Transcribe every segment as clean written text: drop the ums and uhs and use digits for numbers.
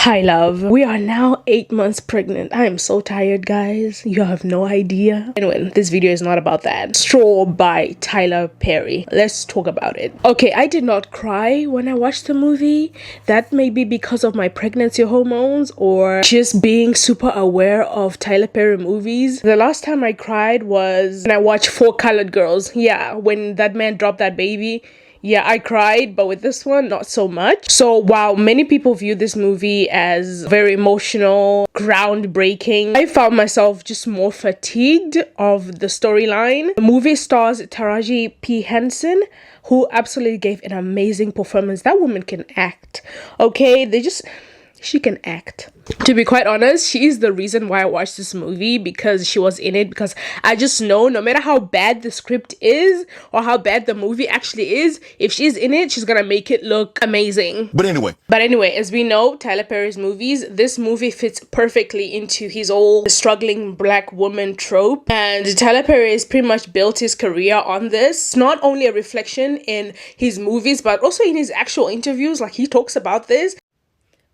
Hi love, we are now 8 months pregnant. I am so tired guys, you have no idea. Anyway, this video is not about that. Straw by Tyler Perry. Let's talk about it. Okay, I did not cry when I watched the movie. That may be because of my pregnancy hormones or just being super aware of Tyler Perry movies. The last time I cried was when I watched Four Colored Girls. Yeah, when that man dropped that baby. Yeah, I cried, but with this one, not so much. So while many people view this movie as very emotional, groundbreaking, I found myself just more fatigued of the storyline. The movie stars Taraji P. Henson, who absolutely gave an amazing performance. That woman can act, okay? She can act. To be quite honest, she is the reason why I watched this movie, because she was in it, because I just know no matter how bad the script is or how bad the movie actually is, if she's in it, she's gonna make it look amazing. But anyway, as we know, Tyler Perry's movies, this movie fits perfectly into his old struggling black woman trope, and Tyler Perry has pretty much built his career on this. It's not only a reflection in his movies, but also in his actual interviews. Like, he talks about this.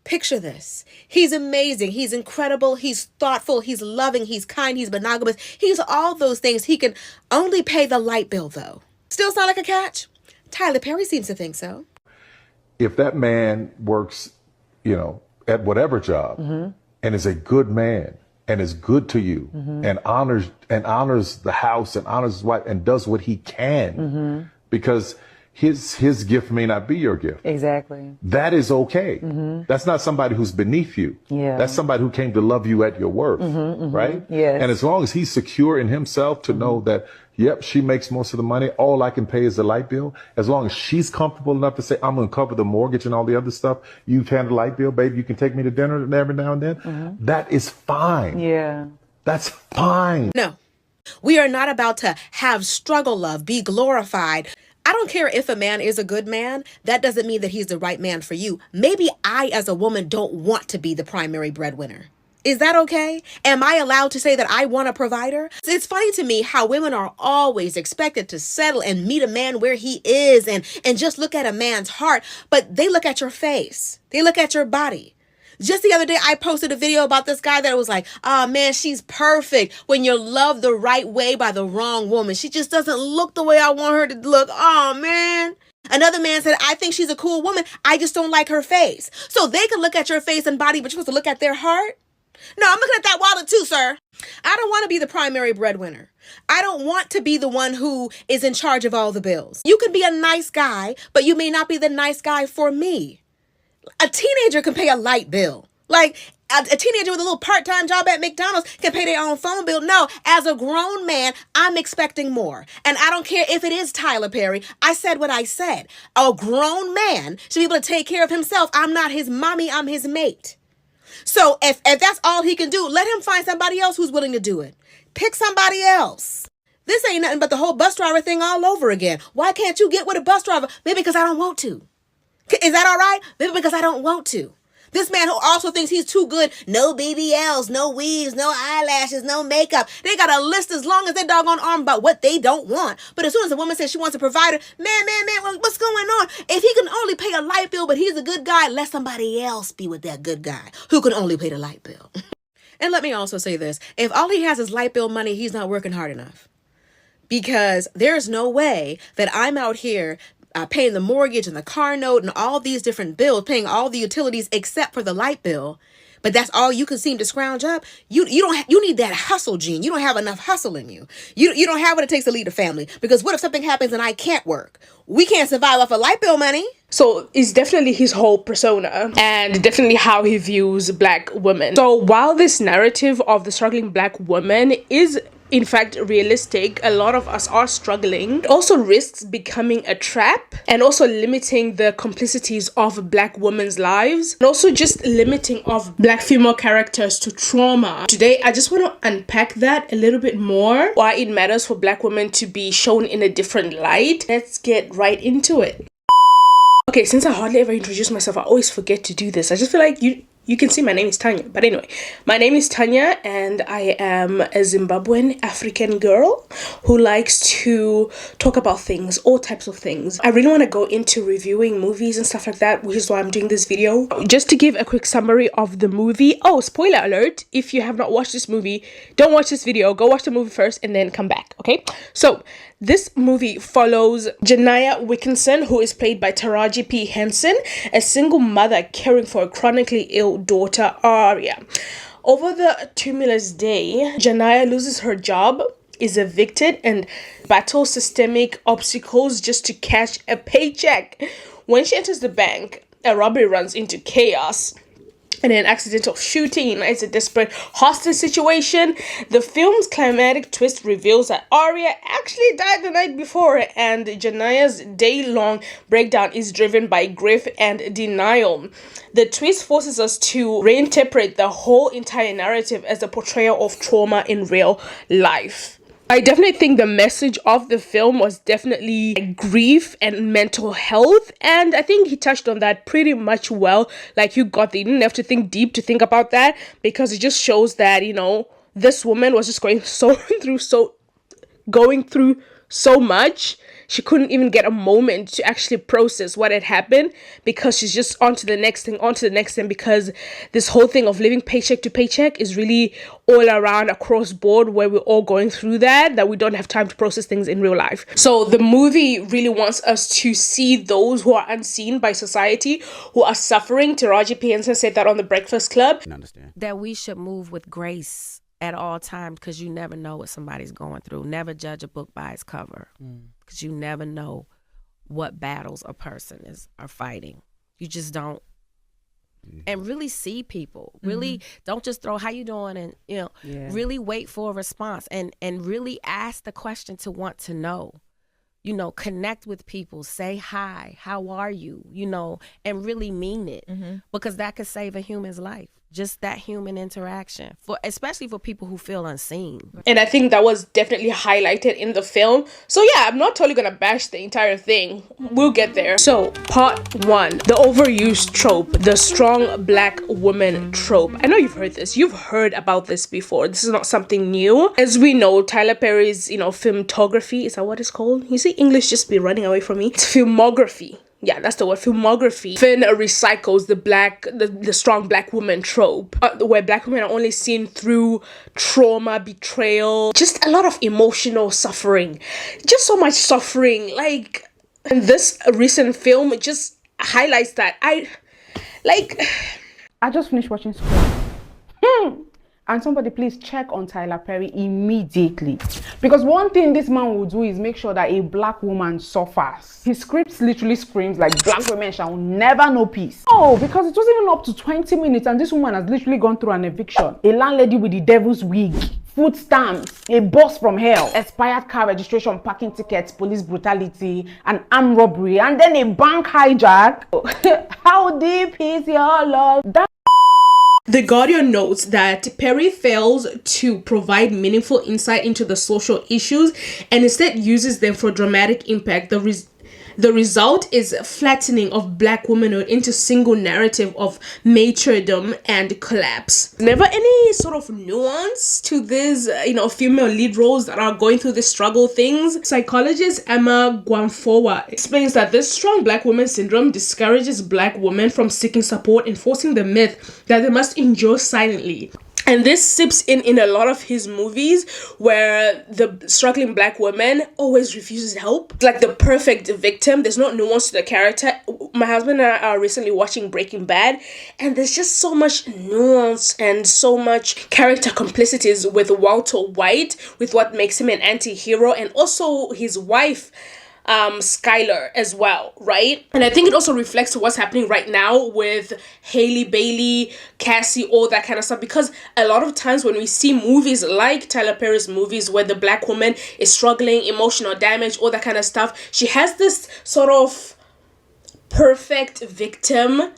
Picture this. He's amazing. He's incredible. He's thoughtful. He's loving. He's kind. He's monogamous. He's all those things. He can only pay the light bill, though. Still sound like a catch? Tyler Perry seems to think so. If that man works, at whatever job and is a good man and is good to you and honors the house and honors his wife and does what he can because his gift may not be your gift. Exactly. That is okay. That's not somebody who's beneath you. Yeah. That's somebody who came to love you at your worth, right? Yes. And as long as he's secure in himself to know that, yep, she makes most of the money, all I can pay is the light bill. As long as she's comfortable enough to say, I'm going to cover the mortgage and all the other stuff, you handle the light bill, baby, you can take me to dinner every now and then. That is fine. Yeah. That's fine. No, we are not about to have struggle love, be glorified. I don't care if a man is a good man. That doesn't mean that he's the right man for you. Maybe I, as a woman, don't want to be the primary breadwinner. Is that okay? Am I allowed to say that I want a provider? It's funny to me how women are always expected to settle and meet a man where he is and just look at a man's heart, but they look at your face. They look at your body. Just the other day, I posted a video about this guy that was like, oh man, she's perfect when you're loved the right way by the wrong woman. She just doesn't look the way I want her to look. Oh man. Another man said, I think she's a cool woman. I just don't like her face. So they can look at your face and body, but you're supposed to look at their heart? No, I'm looking at that wallet too, sir. I don't want to be the primary breadwinner. I don't want to be the one who is in charge of all the bills. You can be a nice guy, but you may not be the nice guy for me. A teenager can pay a light bill. Like a teenager with a little part-time job at McDonald's can pay their own phone bill. No, as a grown man, I'm expecting more. And I don't care if it is Tyler Perry. I said what I said. A grown man should be able to take care of himself. I'm not his mommy. I'm his mate. So if that's all he can do, let him find somebody else who's willing to do it. Pick somebody else. This ain't nothing but the whole bus driver thing all over again. Why can't you get with a bus driver? Maybe because I don't want to. Is that all right? Maybe because I don't want to. This man who also thinks he's too good, no BBLs, no weaves, no eyelashes, no makeup. They got a list as long as their doggone arm about what they don't want. But as soon as a woman says she wants a provider, man, what's going on? If he can only pay a light bill, but he's a good guy, let somebody else be with that good guy who can only pay the light bill. And let me also say this. If all he has is light bill money, he's not working hard enough. Because there's no way that I'm out here paying the mortgage and the car note and all these different bills, paying all the utilities except for the light bill. But that's all you can seem to scrounge up. You need that hustle gene. You don't have enough hustle in you. You don't have what it takes to lead a family. Because what if something happens and I can't work? We can't survive off of light bill money. So it's definitely his whole persona and definitely how he views black women. So while this narrative of the struggling black woman is in fact realistic, a lot of us are struggling. It also risks becoming a trap and also limiting the complicities of black women's lives and also just limiting of black female characters to trauma. Today I just want to unpack that a little bit more, why it matters for black women to be shown in a different light. Let's get right into it. Okay, since I hardly ever introduce myself, I always forget to do this. I just feel like you You can see my name is Tanya. But anyway, my name is Tanya and I am a Zimbabwean African girl who likes to talk about things, all types of things. I really want to go into reviewing movies and stuff like that, which is why I'm doing this video. Just to give a quick summary of the movie. Oh, spoiler alert. If you have not watched this movie, don't watch this video. Go watch the movie first and then come back, okay? So, this movie follows Janaya Wilkinson, who is played by Taraji P. Henson, a single mother caring for a chronically ill daughter, Aria. Over the tumultuous day, Janaya loses her job, is evicted, and battles systemic obstacles just to cash a paycheck. When she enters the bank, a robbery runs into chaos, and an accidental shooting is a desperate hostage situation. The film's climatic twist reveals that Arya actually died the night before, and Janaya's day-long breakdown is driven by grief and denial. The twist forces us to reinterpret the whole entire narrative as a portrayal of trauma in real life. I definitely think the message of the film was definitely grief and mental health, and I think he touched on that pretty much well. Like, you didn't have to think deep to think about that, because it just shows that, you know, this woman was just going through so much. She couldn't even get a moment to actually process what had happened, because she's just on to the next thing, because this whole thing of living paycheck to paycheck is really all around, across board, where we're all going through that we don't have time to process things in real life. So the movie really wants us to see those who are unseen by society, who are suffering. Taraji P. Henson said that on The Breakfast Club. Understand That we should move with grace at all times, because you never know what somebody's going through. Never judge a book by its cover, because you never know what battles a person are fighting. You just don't. And really see people. Really don't just throw "how you doing" and, you know, really wait for a response, and really ask the question to want to know. You know, connect with people, say hi, how are you, you know, and really mean it, because that could save a human's life. Just that human interaction, especially for people who feel unseen. And I think that was definitely highlighted in the film. So yeah, I'm not totally gonna bash the entire thing. We'll get there. So part 1, the overused trope, the strong black woman trope. I know you've heard this. You've heard about this before. This is not something new. As we know, Tyler Perry's, you know, filmography, is that what it's called? You see English just be running away from me. It's filmography. Yeah, that's the word, filmography. Finn recycles the strong black woman trope, where black women are only seen through trauma, betrayal, just a lot of emotional suffering, just so much suffering. Like, and this recent film just highlights that. I just finished watching Scream. And somebody please check on Tyler Perry immediately. Because one thing this man will do is make sure that a black woman suffers. His script literally screams like black women shall never know peace. Oh, because it wasn't even up to 20 minutes and this woman has literally gone through an eviction. A landlady with the devil's wig, food stamps, a boss from hell, expired car registration, parking tickets, police brutality, an armed robbery, and then a bank hijack. How deep is your love? The Guardian notes that Perry fails to provide meaningful insight into the social issues and instead uses them for dramatic impact. The result is flattening of black womanhood into single narrative of martyrdom and collapse. Never any sort of nuance to these, you know, female lead roles that are going through this struggle things. Psychologist Emma Guamfowa explains that this strong black woman syndrome discourages black women from seeking support, enforcing the myth that they must endure silently. And this sips in a lot of his movies, where the struggling black woman always refuses help. It's like the perfect victim. There's no nuance to the character. My husband and I are recently watching Breaking Bad, and there's just so much nuance and so much character complicities with Walter White, with what makes him an anti-hero, and also his wife, Skylar, as well, right? And I think it also reflects what's happening right now with Hailey Bailey, Cassie, all that kind of stuff, because a lot of times when we see movies like Tyler Perry's movies where the black woman is struggling, emotional damage, all that kind of stuff, she has this sort of perfect victim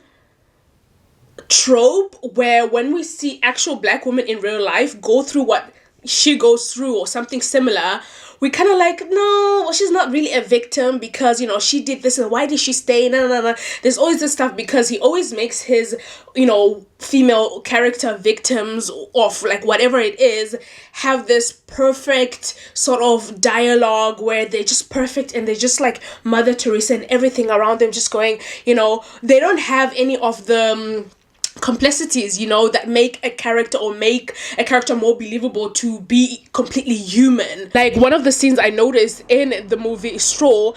trope where when we see actual black women in real life go through what she goes through or something similar, we kind of like, no, well, she's not really a victim because, you know, she did this and why did she stay? No. There's always this stuff because he always makes his, you know, female character victims of like whatever it is have this perfect sort of dialogue where they're just perfect and they're just like Mother Teresa and everything around them just going, you know, they don't have any of the complexities, you know, that make a character or make a character more believable to be completely human. Like one of the scenes I noticed in the movie Straw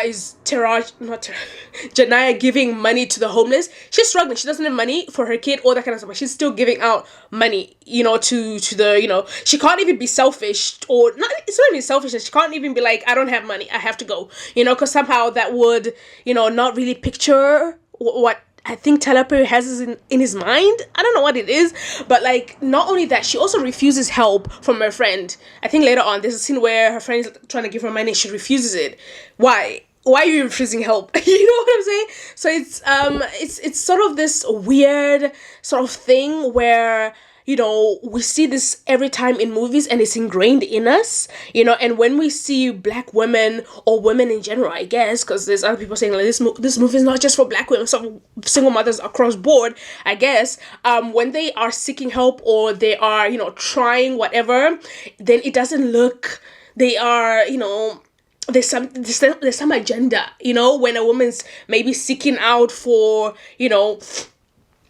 is Janaya giving money to the homeless. She's struggling. She doesn't have money for her kid, all that kind of stuff, but she's still giving out money, you know, to the, you know, she can't even be selfish, or not, it's not even selfishness. She can't even be like, I don't have money, I have to go, you know, because somehow that would, you know, not really picture what I think Tyler Perry has in his mind. I don't know what it is, but like, not only that, she also refuses help from her friend. I think later on there's a scene where her friend is trying to give her money, she refuses it. Why are you refusing help? You know what I'm saying? So it's sort of this weird sort of thing where, you know, we see this every time in movies and it's ingrained in us, you know, and when we see black women or women in general, I guess, because there's other people saying like this movie is not just for black women, some single mothers across board, I guess, when they are seeking help or they are, you know, trying whatever, then it doesn't look, they are, you know, there's some agenda, you know, when a woman's maybe seeking out for, you know,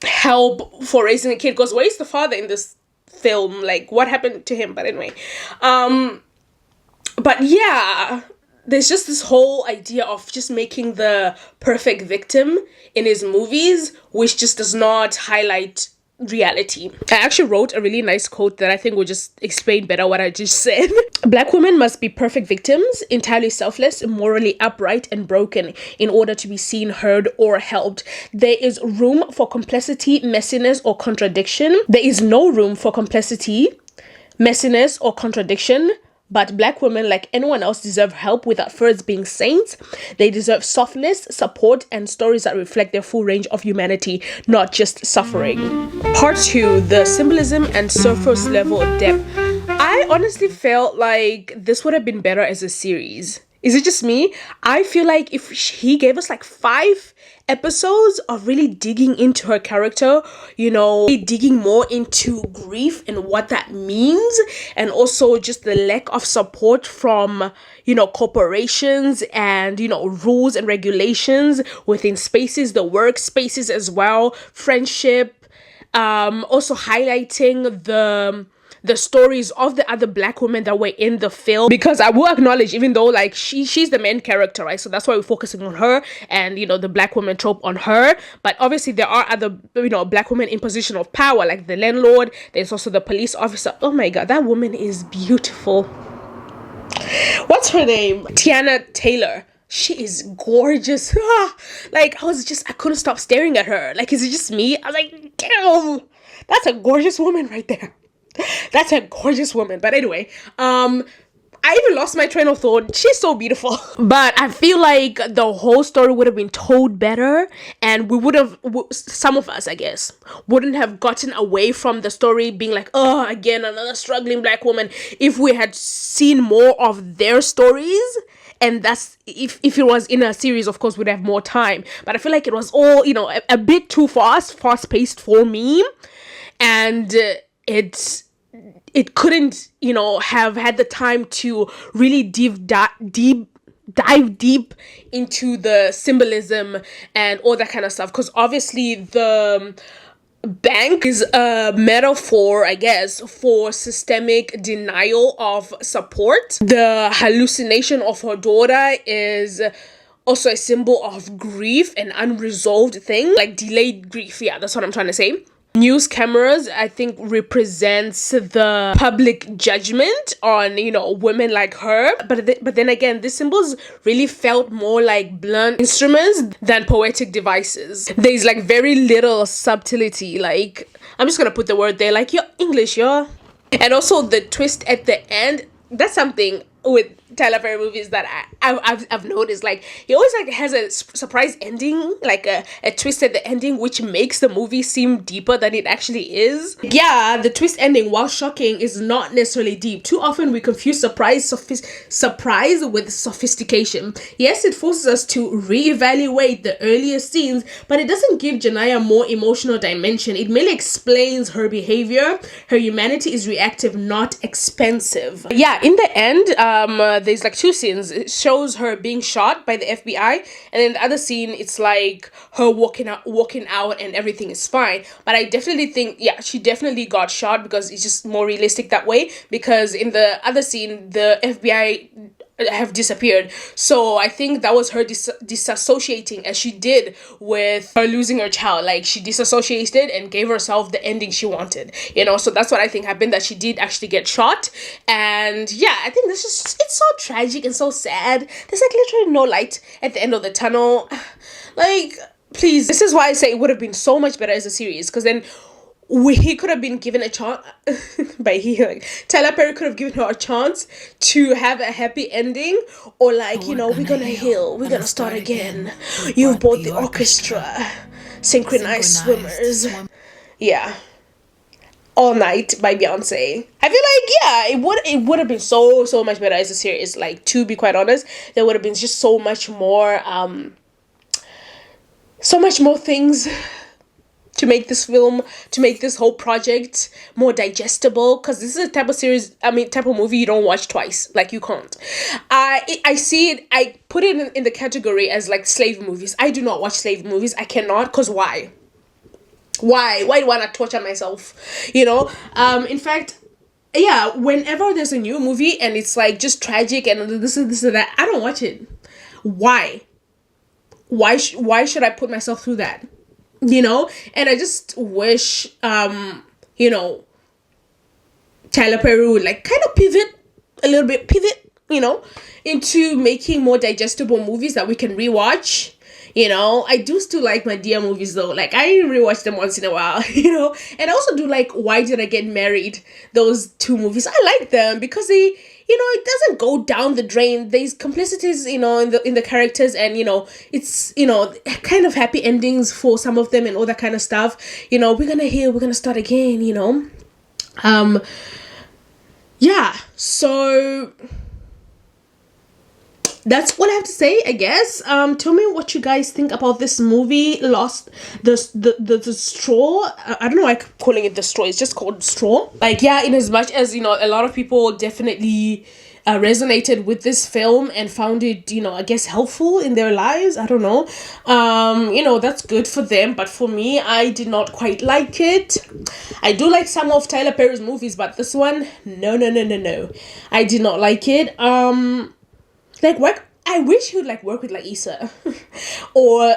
help for raising a kid, because where's the father in this film? Like, what happened to him? But anyway, but yeah, there's just this whole idea of just making the perfect victim in his movies, which just does not highlight reality. I actually wrote a really nice quote that I think will just explain better what I just said. Black women must be perfect victims, entirely selfless, morally upright and broken in order to be seen, heard, or helped. There is room for complexity, messiness, or contradiction. There is no room for complexity, messiness, or contradiction. But black women, like anyone else, deserve help without first being saints. They deserve softness, support, and stories that reflect their full range of humanity, not just suffering. Part 2, the symbolism and surface level depth. I honestly felt like this would have been better as a series. Is it just me? I feel like if he gave us like 5 episodes of really digging into her character, you know, digging more into grief and what that means, and also just the lack of support from, you know, corporations and, you know, rules and regulations within spaces, the workspaces as well, friendship, also highlighting the stories of the other black women that were in the film, because I will acknowledge, even though like she's the main character, right, so that's why we're focusing on her and, you know, the black woman trope on her, but obviously there are other, you know, black women in position of power, like the landlord. There's also the police officer. Oh my god, that woman is beautiful. What's her name? Tiana Taylor. She is gorgeous. Like, I couldn't stop staring at her. Like, is it just me? I was like, damn, that's a gorgeous woman right there. That's a gorgeous woman. But anyway, I even lost my train of thought. She's so beautiful. But I feel like the whole story would have been told better, and we would have, some of us, I guess, wouldn't have gotten away from the story being like, oh, again, another struggling black woman, if we had seen more of their stories. And that's, if it was in a series, of course, we'd have more time. But I feel like it was all, you know, a bit too fast-paced for me. And it couldn't, you know, have had the time to really dive deep into the symbolism and all that kind of stuff, because obviously the bank is a metaphor, I guess, for systemic denial of support. The hallucination of her daughter is also a symbol of grief and unresolved thing, like delayed grief. Yeah, that's what I'm trying to say. News cameras, I think, represents the public judgment on, you know, women like her. But then again, these symbols really felt more like blunt instruments than poetic devices. There's like very little subtlety. Like, I'm just gonna put the word there, like, you're English, yo. And also the twist at the end, that's something with Tyler Perry movies that I've noticed. Like, he always like has a surprise ending, like a twist at the ending, which makes the movie seem deeper than it actually is. Yeah, the twist ending, while shocking, is not necessarily deep. Too often we confuse surprise with sophistication. Yes, it forces us to reevaluate the earlier scenes, but it doesn't give Janaya more emotional dimension. It merely explains her behavior. Her humanity is reactive, not expensive. Yeah, in the end, there's like two scenes. It shows her being shot by the FBI, and then the other scene, it's like her walking out and everything is fine. But I definitely think, yeah, she definitely got shot, because it's just more realistic that way, because in the other scene the FBI have disappeared. So I think that was her disassociating, as she did with her losing her child. Like, she disassociated and gave herself the ending she wanted, you know. So that's what I think happened, that she did actually get shot. And yeah, I think this is, it's so tragic and so sad. There's like literally no light at the end of the tunnel. Like, please, this is why I say it would have been so much better as a series, because then he could have been given a chance Tyler Perry could have given her a chance to have a happy ending, or like, you know, we're gonna heal, we're gonna start again. You've bought the orchestra, synchronized swimmers. Yeah. All Night by Beyonce. I feel like, yeah, it would have been so much better as a series. Like, to be quite honest, there would have been just so much more things to make this film, to make this whole project more digestible, because this is a type of series, type of movie you don't watch twice. Like, you can't. I see it, I put it in the category as like slave movies. I do not watch slave movies. I cannot, because why do I want to torture myself, you know? In fact, yeah, whenever there's a new movie and it's like just tragic and this and that, I don't watch it. Why should I put myself through that? You know? And I just wish, you know, Tyler Perry would like kind of pivot, you know, into making more digestible movies that we can rewatch. You know, I do still like my dear movies though. Like, I rewatch them once in a while, you know. And I also do like Why Did I Get Married? Those two movies. I like them because they, you know, it doesn't go down the drain. There's complicities, you know, in the characters, and you know, it's, you know, kind of happy endings for some of them and all that kind of stuff. You know, we're gonna heal, we're gonna start again, you know. Yeah, so that's what I have to say, I guess. Tell me what you guys think about this movie, Lost, the Straw. I don't know why I'm calling it The Straw. It's just called Straw. Like, yeah, in as much as, you know, a lot of people definitely resonated with this film and found it, you know, I guess helpful in their lives. I don't know. You know, that's good for them. But for me, I did not quite like it. I do like some of Tyler Perry's movies, but this one, no. I did not like it. Like, I wish he would like work with like Issa or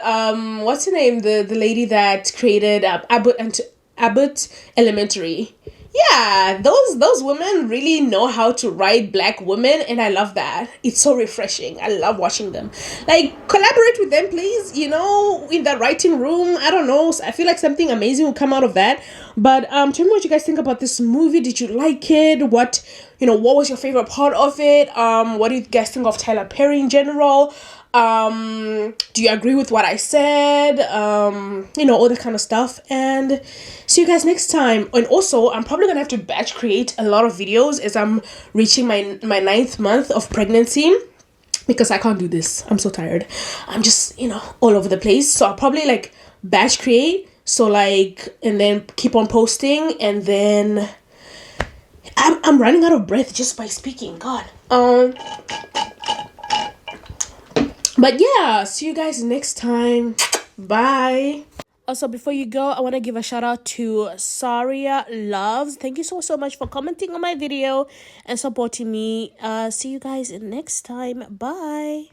what's her name, the lady that created Abbott Elementary. Yeah, those women really know how to write black women, and I love that. It's so refreshing. I love watching them. Like, collaborate with them, please, you know, in the writing room. I don't know, I feel like something amazing will come out of that. But tell me what you guys think about this movie. Did you like it? What was your favorite part of it? What do you guys think of Tyler Perry in general? Do you agree with what I said? You know, all that kind of stuff. And see you guys next time. And also, I'm probably gonna have to batch create a lot of videos as I'm reaching my 9th month of pregnancy, because I can't do this. I'm so tired. I'm just, you know, all over the place. So I'll probably like batch create. So like, and then keep on posting, and then I'm running out of breath just by speaking. God. But yeah, see you guys next time. Bye. Also, before you go, I want to give a shout out to Saria Loves. Thank you so much for commenting on my video and supporting me. See you guys next time. Bye.